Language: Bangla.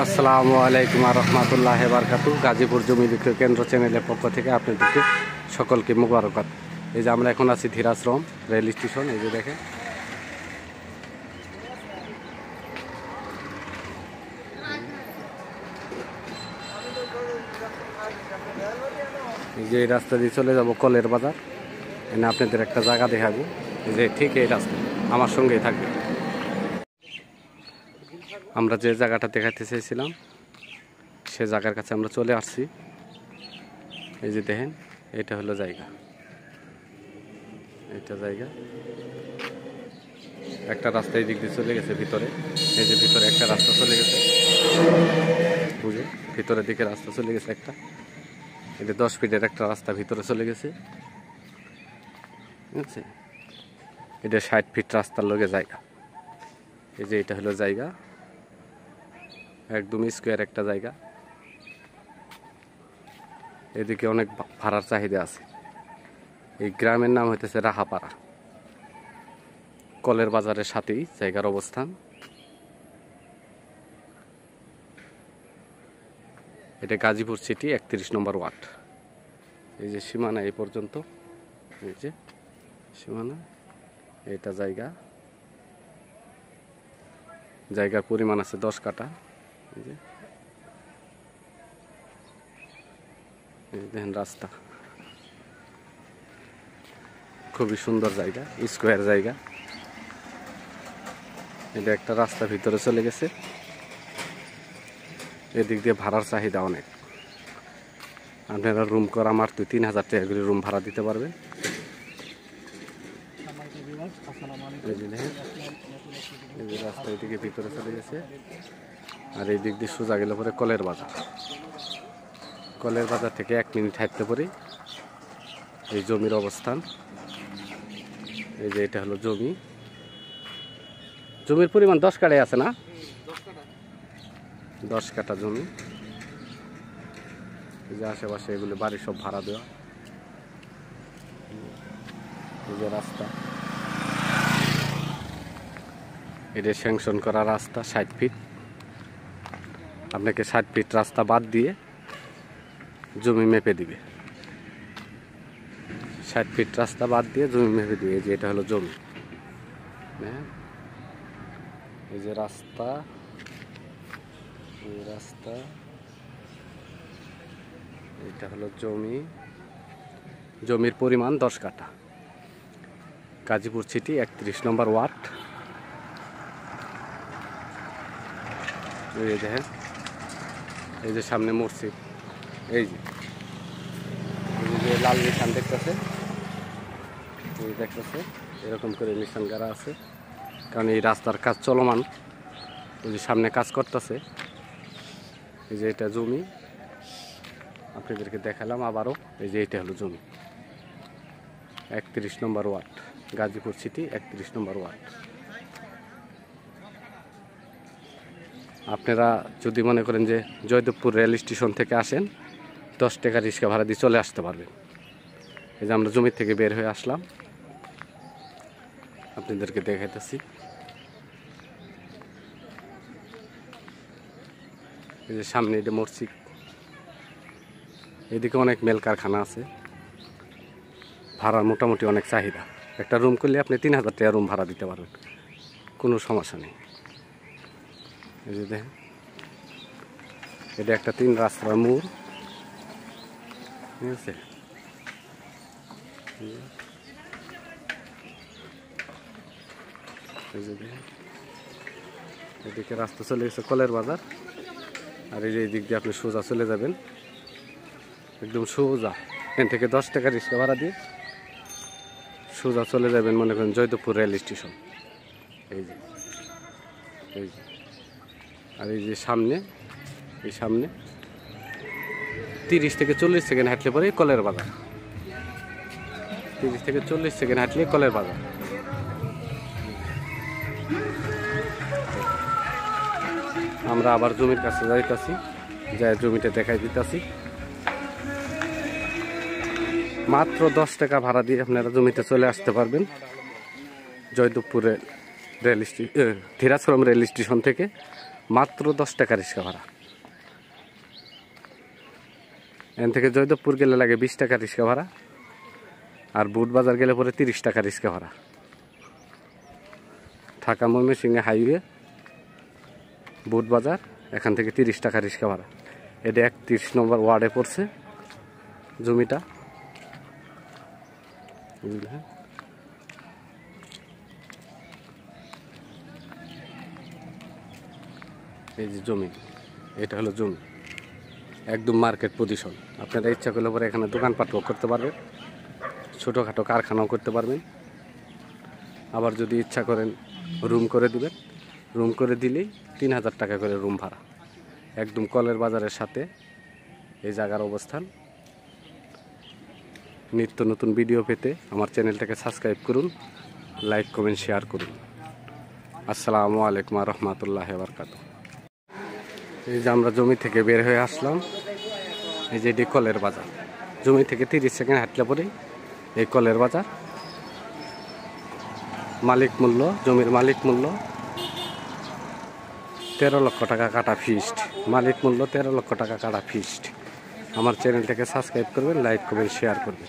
আসসালামু আলাইকুম রহমতুল্লাহ বারকাতু। গাজীপুর জমি বিক্রয় কেন্দ্র চ্যানেলের পক্ষ থেকে আপনাদেরকে সকলকে মুবারকাত। এই যে আমরা এখন আছি ধীরাশ্রম রেল স্টেশন। এই যে দেখেন, এই যে এই রাস্তা দিয়ে চলে যাব কলের বাজার। এনে আপনাদের একটা জায়গা দেখাবো, যে ঠিক এই রাস্তা আমার সঙ্গেই থাকবে। আমরা যে জায়গাটা দেখাতে চেয়েছিলাম সে জায়গার কাছে আমরা চলে আসছি। এই যে দেখেন, এটা হলো জায়গা, এটা জায়গা। একটা রাস্তা এই দিক দিয়ে চলে গেছে ভিতরে। এই যে ভিতরে একটা রাস্তা চলে গেছে, বুঝে ভিতরের দিকে রাস্তা চলে গেছে একটা। এটা 10 ফিটের একটা রাস্তা ভিতরে চলে গেছে, ঠিক আছে। এটা 60 ফিট রাস্তার লগে জায়গা। এই যে এটা হলো জায়গা, একদম স্কোয়ার একটা জায়গা। এদিকে অনেক ভাড়ার চাহিদা আছে। এই গ্রামের নাম হইতেছে রাহাপাড়া। কলের বাজারের সাথেই জায়গার অবস্থান। এটা গাজীপুর সিটি 31 নম্বর ওয়ার্ড। এই যে সীমানা এই পর্যন্ত, এই যে সীমানা, এটা জায়গা। জায়গার পরিমাণ আছে 10 কাঠা। এই যে দেখেন রাস্তা, খুবই সুন্দর জায়গা, স্কোয়ার জায়গা। এটা একটা রাস্তা ভিতরে চলে গেছে। এদিক দিয়ে ভাড়ার চাহিদা অনেক। আপনারা রুম করা মাত্র 3000 টাকা করে রুম ভাড়া দিতে পারবেন। এই যে রাস্তা এদিকে ভিতরে চলে গেছে। আর এই দিক দিয়ে সোজা গেলে পরে কলের বাজার। কলের বাজার থেকে 1 মিনিট হাঁটতে পরে এই জমির অবস্থান। এই যে এটা হলো জমি। জমির পরিমাণ 10 কাঠায় আছে না? 10 কাঠা জমি। এই যে আশেপাশে এগুলো বাড়ি সব ভাড়া দেওয়া। এই যে রাস্তা, এটা স্যাংশন করা রাস্তা 60 ফিট। আপনাকে 60 ফিট রাস্তা বাদ দিয়ে জমি মেপে দিবে। 60 ফিট রাস্তা বাদ দিয়ে জমি মেপে দিবে। এই যে এটা হলো জমি। হ্যাঁ, এই যে রাস্তা, এই রাস্তা, এটা হলো জমি। জমির পরিমাণ 10 কাঠা। গাজীপুর সিটি 31 নম্বর ওয়ার্ড। এই দেখেন, এই যে সামনে মসজিদ। এই যে লাল নিশান দেখতেছে, এই দেখতেছে এরকম করে নিশান গাড়া আছে, কারণ এই রাস্তার কাজ চলমান। এই যে সামনে কাজ করতেছে। এই যে এটা জমি, আপনাদেরকে দেখালাম আবারও। এই যে এটা হলো জমি, 31 নম্বর ওয়ার্ড, গাজীপুর সিটি 31 নম্বর ওয়ার্ড। আপনারা যদি মনে করেন যে জয়দেবপুর রেল স্টেশন থেকে আসেন, 10 টাকা রিক্সা ভাড়া দিয়ে চলে আসতে পারবেন। এই যে আমরা জমির থেকে বের হয়ে আসলাম, আপনাদেরকে দেখাইতেছি। এই যে সামনে এটা মসজিদ। এদিকে অনেক মেল কারখানা আছে, ভাড়ার মোটামুটি অনেক চাহিদা। একটা রুম করলে আপনি 3000 টাকা রুম ভাড়া দিতে পারবেন, কোনো সমস্যা নেই। এই যে দেখেন, এটা একটা 3 রাস্তার মোড়, ঠিক আছে। এই যে দেখেন, এদিকে রাস্তা চলে গেছে কলের বাজার। আর এই যে এই দিক দিয়ে আপনি সোজা চলে যাবেন, একদম সোজা। এখান থেকে 10 টাকা রিক্সা ভাড়া দিয়ে সোজা চলে যাবেন, মনে করেন জয়দেবপুর রেল স্টেশন। এই যে, এই যে, আর এই যে সামনে, এই সামনে 30 থেকে 40 সেকেন্ড হাঁটলে পরে কলের বাজার। 30 থেকে 40 সেকেন্ড হাঁটলে কলের বাজার। আমরা আবার জমির কাছে যাইতাছি, যাই জমিটা দেখাই দিতেছি। মাত্র 10 টাকা ভাড়া দিয়ে আপনারা জমিতে চলে আসতে পারবেন জয়দেবপুরে ধীরাশ্রম রেল স্টেশন থেকে মাত্র 10 টাকা রিক্সা ভাড়া। এখান থেকে জয়দেবপুর গেলে লাগে 20 টাকা রিক্সা ভাড়া, আর বুট বাজার গেলে পরে 30 টাকা রিক্সা ভাড়া। ঢাকা ময়মনসিংহ হাইওয়ে বুট বাজার, এখান থেকে 30 টাকা রিক্সা ভাড়া। এটা 31 নম্বর ওয়ার্ডে পড়ছে জমিটা। এই যে জমি, এটা হলো জমি, একদম মার্কেট পজিশন। আপনারা ইচ্ছা করলে পরে এখানে দোকানপাটও করতে পারবেন, ছোটোখাটো কারখানাও করতে পারবেন। আবার যদি ইচ্ছা করেন রুম করে দিবেন, রুম করে দিলেই 3000 টাকা করে রুম ভাড়া। একদম কলের বাজারের সাথে এই জায়গার অবস্থান। নিত্য নতুন ভিডিও পেতে আমার চ্যানেলটাকে সাবস্ক্রাইব করুন, লাইক কমেন্ট শেয়ার করুন। আসসালামু আলাইকুম ওয়া রাহমাতুল্লাহি ওয়া বারাকাতুহু। এই যে আমরা জমি থেকে বের হয়ে আসলাম, এই যে এটি কলের বাজার। জমি থেকে 30 সেকেন্ড হাঁটলে পরেই এই কলের বাজার। মালিক মূল্য, জমির মালিক মূল্য 13 লক্ষ টাকা কাটা ফিক্সড। মালিক মূল্য 13 লক্ষ টাকা কাটা ফিক্সড। আমার চ্যানেলটাকে সাবস্ক্রাইব করবেন, লাইক করবেন, শেয়ার করবেন।